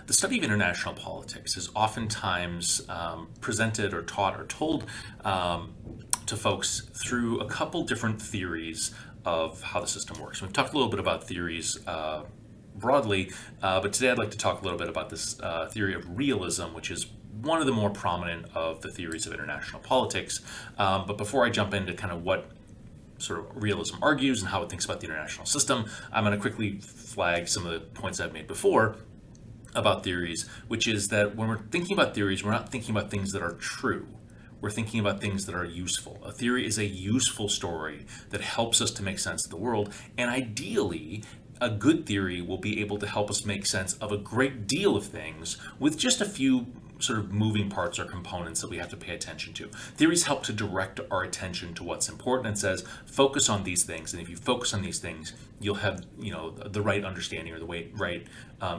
The study of international politics is oftentimes presented or taught or told to folks through a couple different theories of how the system works. We've talked a little bit about theories broadly, but today I'd like to talk a little bit about this theory of realism, which is one of the more prominent of the theories of international politics. But before I jump into kind of what sort of realism argues and how it thinks about the international system, I'm going to quickly flag some of the points I've made before about theories, which is that when we're thinking about theories, we're not thinking about things that are true. We're thinking about things that are useful. A theory is a useful story that helps us to make sense of the world, and ideally, a good theory will be able to help us make sense of a great deal of things with just a few sort of moving parts or components that we have to pay attention to. Theories help to direct our attention to what's important and says, focus on these things. And if you focus on these things, you'll have, the right understanding or the right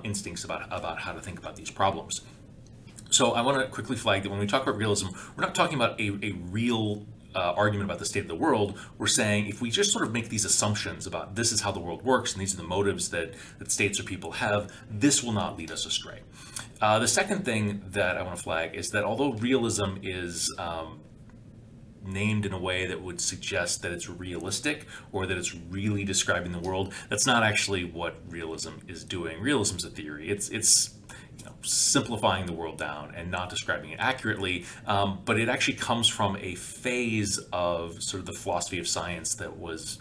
instincts about how to think about these problems. So I want to quickly flag that when we talk about realism, we're not talking about a real argument about the state of the world. We're saying if we just sort of make these assumptions about this is how the world works and these are the motives that states or people have, this will not lead us astray. The second thing that I want to flag is that although realism is named in a way that would suggest that it's realistic or that it's really describing the world, that's not actually what realism is doing. Realism is a theory. It's simplifying the world down and not describing it accurately, but it actually comes from a phase of sort of the philosophy of science that was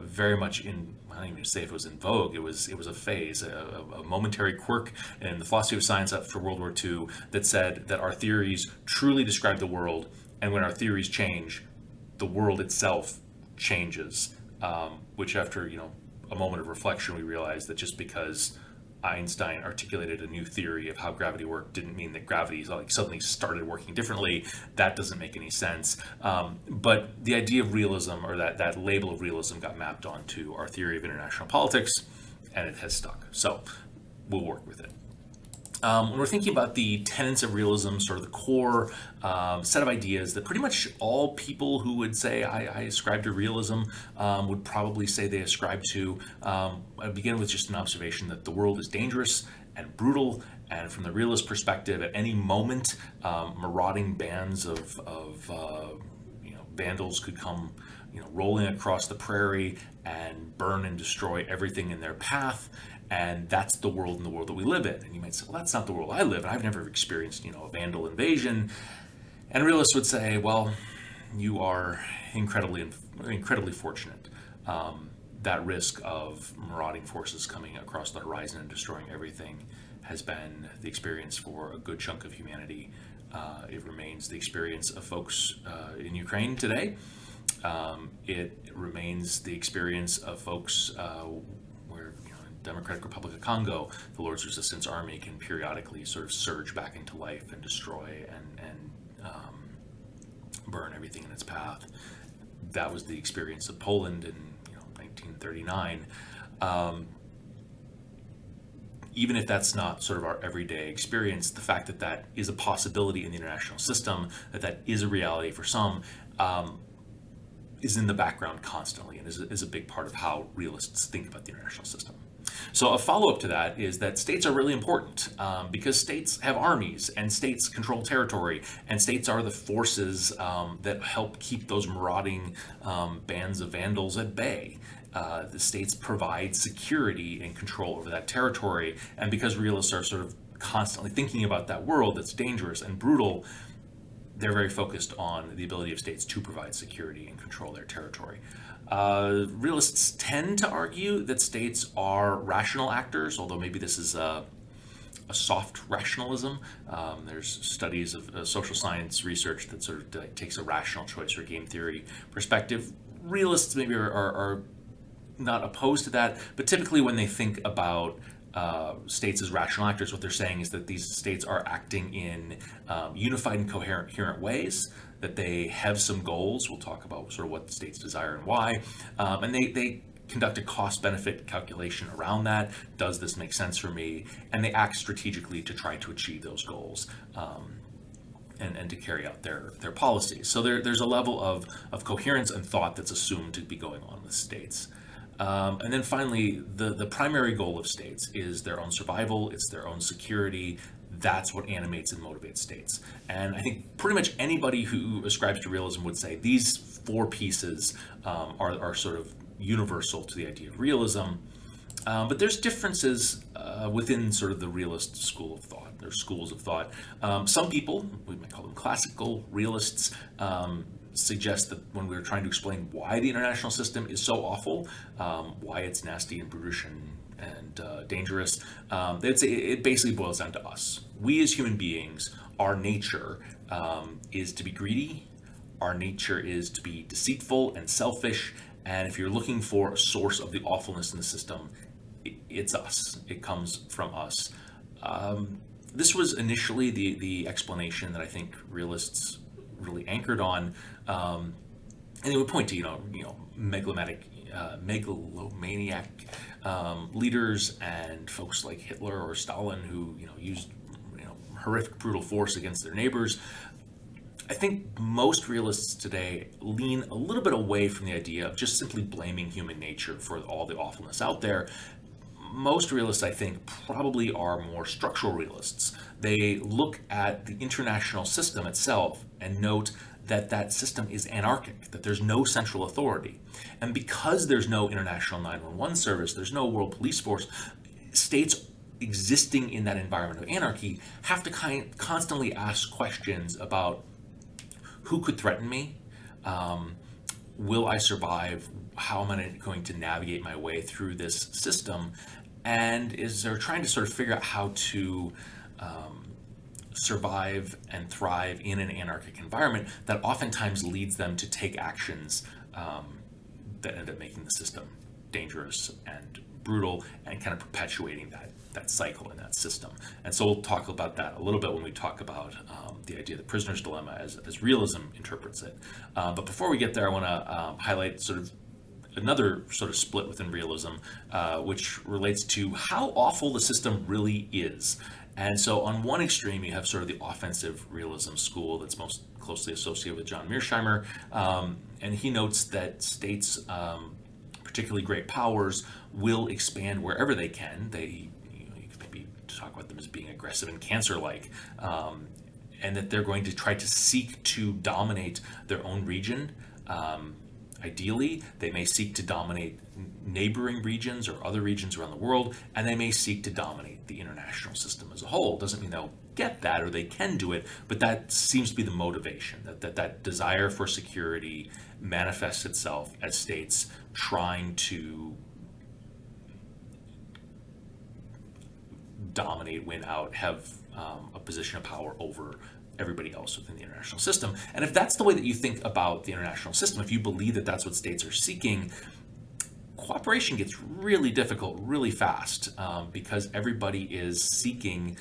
very much I don't even say if it was in vogue. It was a phase, a momentary quirk in the philosophy of science after World War II that said that our theories truly describe the world, and when our theories change, the world itself changes. Which after a moment of reflection, we realized that just because Einstein articulated a new theory of how gravity worked didn't mean that gravity suddenly started working differently. That doesn't make any sense. But the idea of realism, or that label of realism, got mapped onto our theory of international politics, and it has stuck. So we'll work with it. When we're thinking about the tenets of realism, sort of the core set of ideas that pretty much all people who would say I ascribe to realism would probably say they ascribe to, I begin with just an observation that the world is dangerous and brutal, and from the realist perspective, at any moment, marauding bands of vandals could come rolling across the prairie and burn and destroy everything in their path. And that's the world that we live in. And you might say, well, that's not the world I live in. I've never experienced, a vandal invasion. And realists would say, well, you are incredibly fortunate. That risk of marauding forces coming across the horizon and destroying everything has been the experience for a good chunk of humanity. It remains the experience of folks in Ukraine today. It remains the experience of folks Democratic Republic of Congo, the Lord's Resistance Army can periodically sort of surge back into life and destroy and burn everything in its path. That was the experience of Poland in 1939. Even if that's not sort of our everyday experience, the fact that that is a possibility in the international system, that is a reality for some, is in the background constantly and is a big part of how realists think about the international system. So a follow-up to that is that states are really important because states have armies and states control territory, and states are the forces that help keep those marauding bands of vandals at bay. The states provide security and control over that territory, and because realists are sort of constantly thinking about that world that's dangerous and brutal, they're very focused on the ability of states to provide security and control their territory. Realists tend to argue that states are rational actors, although maybe this is a soft rationalism. There's studies of social science research that sort of takes a rational choice or game theory perspective. Realists maybe are not opposed to that, but typically when they think about states as rational actors, what they're saying is that these states are acting in unified and coherent ways, that they have some goals. We'll talk about sort of what the states desire and why. And they conduct a cost-benefit calculation around that. Does this make sense for me? And they act strategically to try to achieve those goals and to carry out their policies. So there's a level of coherence and thought that's assumed to be going on with states. And then finally, the primary goal of states is their own survival, it's their own security. That's what animates and motivates states. And I think pretty much anybody who ascribes to realism would say these four pieces are sort of universal to the idea of realism. But there's differences within sort of the realist school of thought. There's schools of thought. Some people, we might call them classical realists, suggest that when we're trying to explain why the international system is so awful, why it's nasty and brutish and dangerous, they'd say it basically boils down to us. We as human beings, our nature is to be greedy. Our nature is to be deceitful and selfish. And if you're looking for a source of the awfulness in the system, it's us. It comes from us. This was initially the explanation that I think realists really anchored on, and they would point to megalomaniac leaders and folks like Hitler or Stalin who used horrific brutal force against their neighbors. I think most realists today lean a little bit away from the idea of just simply blaming human nature for all the awfulness out there. Most realists, I think, probably are more structural realists. They look at the international system itself and note that that system is anarchic, that there's no central authority. And because there's no international 911 service, there's no world police force, states existing in that environment of anarchy have to constantly ask questions about who could threaten me? Will I survive? How am I going to navigate my way through this system? And they're trying to sort of figure out how to survive and thrive in an anarchic environment that oftentimes leads them to take actions that end up making the system dangerous and brutal and kind of perpetuating that cycle in that system. And so we'll talk about that a little bit when we talk about the idea of the prisoner's dilemma as realism interprets it. But before we get there, I want to highlight sort of another sort of split within realism, which relates to how awful the system really is. And so on one extreme, you have sort of the offensive realism school that's most closely associated with John Mearsheimer. And he notes that states, particularly great powers, will expand wherever they can. You could maybe talk about them as being aggressive and cancer-like, and that they're going to try to seek to dominate their own region. Ideally, they may seek to dominate neighboring regions or other regions around the world, and they may seek to dominate the international system as a whole. Doesn't mean they'll get that or they can do it, but that seems to be the motivation, that desire for security manifests itself as states trying to dominate, win out, have a position of power over everybody else within the international system. And if that's the way that you think about the international system, if you believe that that's what states are seeking, cooperation gets really difficult really fast, because everybody is seeking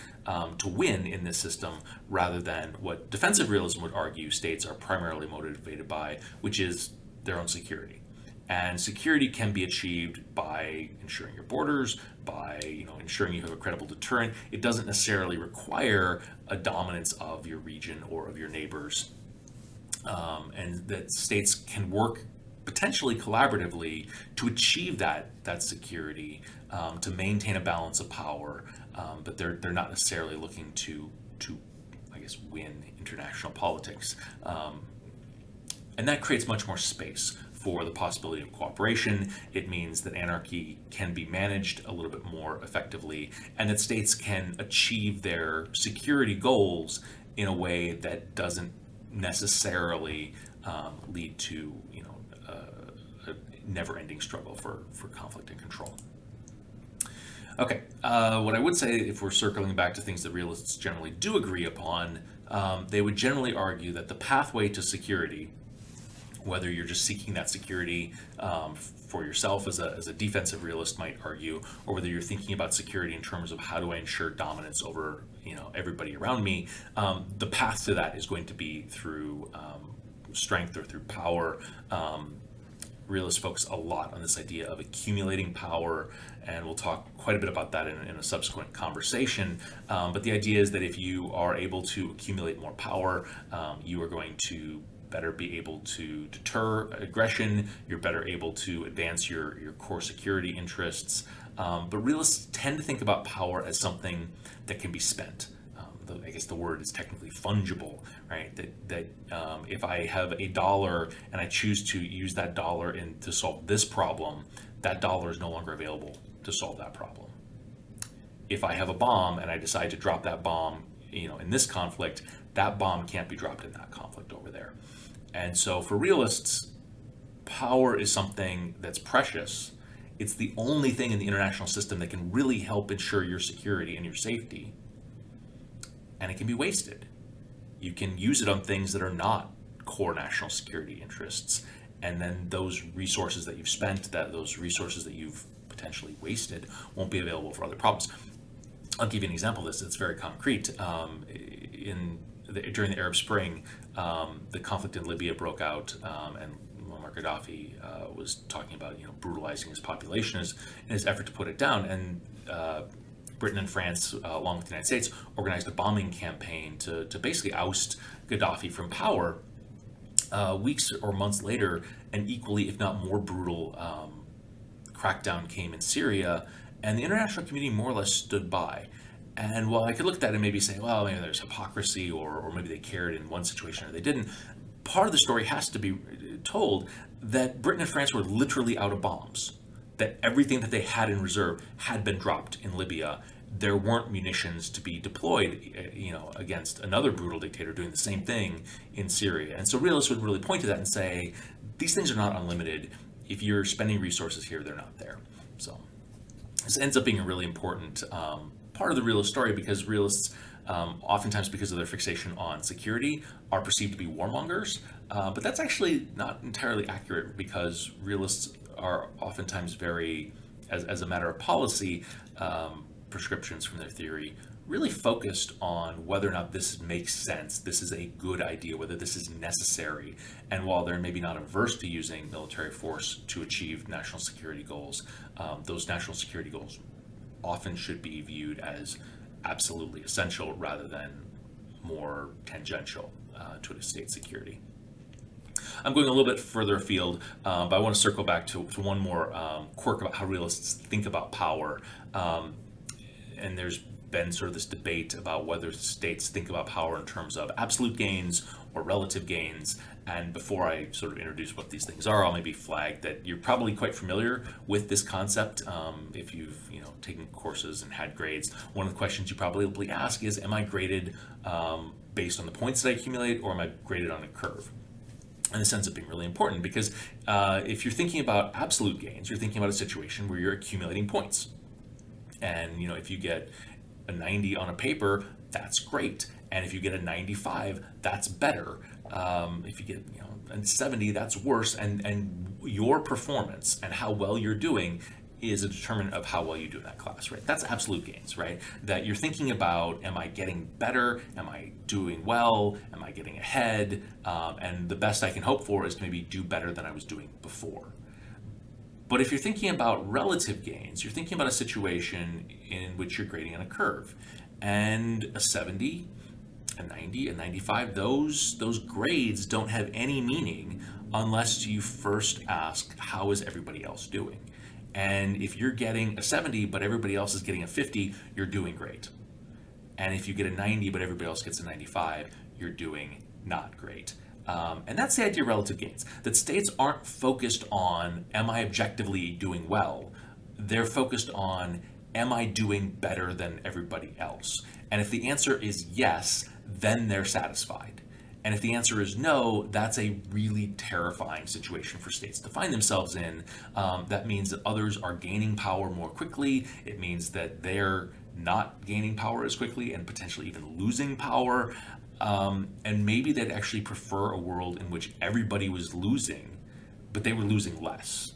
to win in this system rather than what defensive realism would argue states are primarily motivated by, which is their own security. And security can be achieved by ensuring your borders, by ensuring you have a credible deterrent. It doesn't necessarily require a dominance of your region or of your neighbors, and that states can work potentially collaboratively to achieve that security, to maintain a balance of power, but they're not necessarily looking to I guess win international politics, and that creates much more space for the possibility of cooperation. It means that anarchy can be managed a little bit more effectively, and that states can achieve their security goals in a way that doesn't necessarily lead to a never-ending struggle for conflict and control. Okay, what I would say, if we're circling back to things that realists generally do agree upon, they would generally argue that the pathway to security, whether you're just seeking that security for yourself as a defensive realist might argue, or whether you're thinking about security in terms of how do I ensure dominance over everybody around me, the path to that is going to be through strength or through power. Realists focus a lot on this idea of accumulating power, and we'll talk quite a bit about that in a subsequent conversation. But the idea is that if you are able to accumulate more power, you are going to better be able to deter aggression, you're better able to advance your core security interests. But realists tend to think about power as something that can be spent. I guess the word is technically fungible, right? That if I have a dollar and I choose to use that dollar to solve this problem, that dollar is no longer available to solve that problem. If I have a bomb and I decide to drop that bomb, in this conflict, that bomb can't be dropped in that conflict over there. And so for realists, power is something that's precious. It's the only thing in the international system that can really help ensure your security and your safety. And it can be wasted. You can use it on things that are not core national security interests. And then those resources that you've spent, those resources that you've potentially wasted, won't be available for other problems. I'll give you an example of this that's very concrete. During the Arab Spring, the conflict in Libya broke out, and Muammar Gaddafi was talking about brutalizing his population in his effort to put it down. And Britain and France, along with the United States, organized a bombing campaign to basically oust Gaddafi from power. Weeks or months later, an equally, if not more brutal, crackdown came in Syria, and the international community more or less stood by. And while I could look at that and maybe say, well, maybe there's hypocrisy, or maybe they cared in one situation or they didn't, part of the story has to be told that Britain and France were literally out of bombs, that everything that they had in reserve had been dropped in Libya. There weren't munitions to be deployed, against another brutal dictator doing the same thing in Syria. And so realists would really point to that and say, these things are not unlimited. If you're spending resources here, they're not there. So this ends up being a really important part of the realist story, because realists, oftentimes because of their fixation on security, are perceived to be warmongers. But that's actually not entirely accurate, because realists are oftentimes very, as a matter of policy, prescriptions from their theory, really focused on whether or not this makes sense, this is a good idea, whether this is necessary. And while they're maybe not averse to using military force to achieve national security goals, those national security goals often should be viewed as absolutely essential rather than more tangential to a state's security. I'm going a little bit further afield, but I want to circle back to one more quirk about how realists think about power. And there's been sort of this debate about whether states think about power in terms of absolute gains or relative gains. And before I sort of introduce what these things are, I'll maybe flag that you're probably quite familiar with this concept. If you've taken courses and had grades, one of the questions you probably ask is, am I graded based on the points that I accumulate, or am I graded on a curve? And this ends up being really important, because if you're thinking about absolute gains, you're thinking about a situation where you're accumulating points. And if you get a 90 on a paper, that's great. And if you get a 95, that's better. If you get a 70, that's worse. And your performance and how well you're doing is a determinant of how well you do in that class, right? That's absolute gains, right? That you're thinking about, am I getting better? Am I doing well? Am I getting ahead? And the best I can hope for is to maybe do better than I was doing before. But if you're thinking about relative gains, you're thinking about a situation in which you're grading on a curve. And a 70, a 90, a 95, those grades don't have any meaning unless you first ask, how is everybody else doing? And if you're getting a 70, but everybody else is getting a 50, you're doing great. And if you get a 90, but everybody else gets a 95, you're doing not great. And that's the idea of relative gains, that states aren't focused on, am I objectively doing well? They're focused on, am I doing better than everybody else? And if the answer is yes, then they're satisfied. And if the answer is no, that's a really terrifying situation for states to find themselves in. That means that others are gaining power more quickly. It means that they're not gaining power as quickly and potentially even losing power. And maybe they'd actually prefer a world in which everybody was losing, but they were losing less,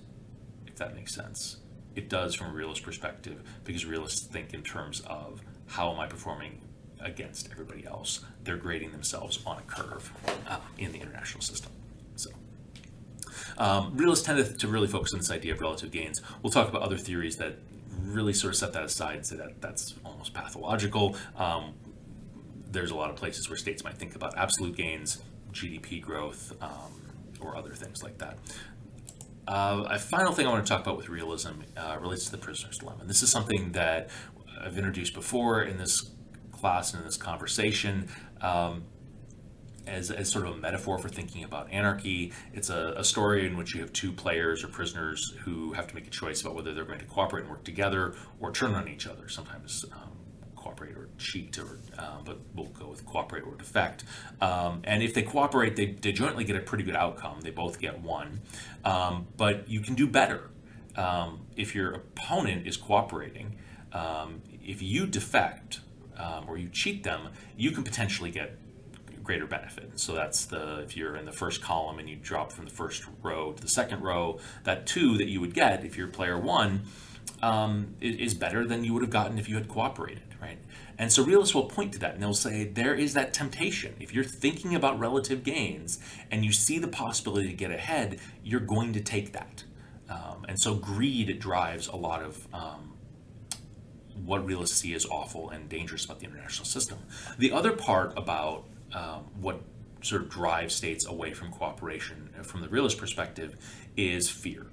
if that makes sense. It does from a realist perspective, because realists think in terms of, how am I performing against everybody else? They're grading themselves on a curve in the international system. So realists tend to really focus on this idea of relative gains. We'll talk about other theories that really sort of set that aside and say that that's almost pathological. There's a lot of places where states might think about absolute gains. GDP growth, or other things like that. A final thing I want to talk about with realism relates to the prisoner's dilemma. And this is something that I've introduced before in this class and in this conversation. As sort of a metaphor for thinking about anarchy. It's a story in which you have two players or prisoners who have to make a choice about whether they're going to cooperate and work together or turn on each other. Sometimes cooperate or cheat, but we'll go with cooperate or defect. And if they cooperate, they jointly get a pretty good outcome. They both get one. But you can do better. If your opponent is cooperating, if you defect or you cheat them, you can potentially get greater benefit. So that's if you're in the first column and you drop from the first row to the second row, that 2 that you would get if you're player 1 is better than you would have gotten if you had cooperated, right? And so realists will point to that and they'll say there is that temptation. If you're thinking about relative gains and you see the possibility to get ahead, you're going to take that. And so greed drives a lot of what realists see as awful and dangerous about the international system. The other part about what sort of drives states away from cooperation from the realist perspective is fear.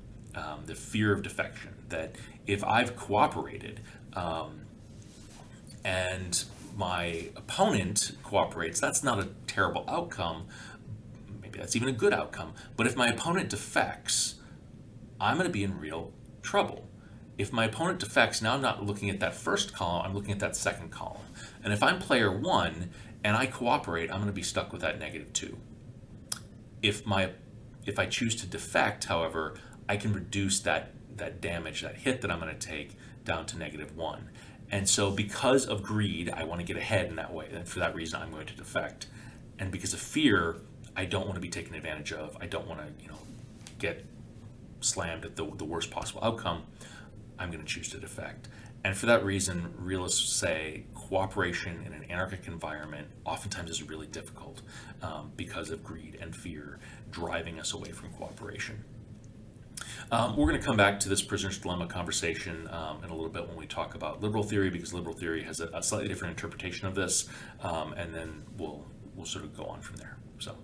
The fear of defection, that if I've cooperated and my opponent cooperates, that's not a terrible outcome. Maybe that's even a good outcome. But if my opponent defects, I'm going to be in real trouble. If my opponent defects, now I'm not looking at that first column, I'm looking at that second column. And if I'm player 1 and I cooperate, I'm going to be stuck with that -2. If I choose to defect, however, I can reduce that damage, that hit that I'm going to take down to -1. And so because of greed, I want to get ahead in that way. And for that reason, I'm going to defect. And because of fear, I don't want to be taken advantage of. I don't want to, get slammed at the worst possible outcome. I'm going to choose to defect. And for that reason, realists say cooperation in an anarchic environment oftentimes is really difficult because of greed and fear driving us away from cooperation. We're going to come back to this prisoner's dilemma conversation in a little bit when we talk about liberal theory, because liberal theory has a slightly different interpretation of this, and then we'll sort of go on from there. So.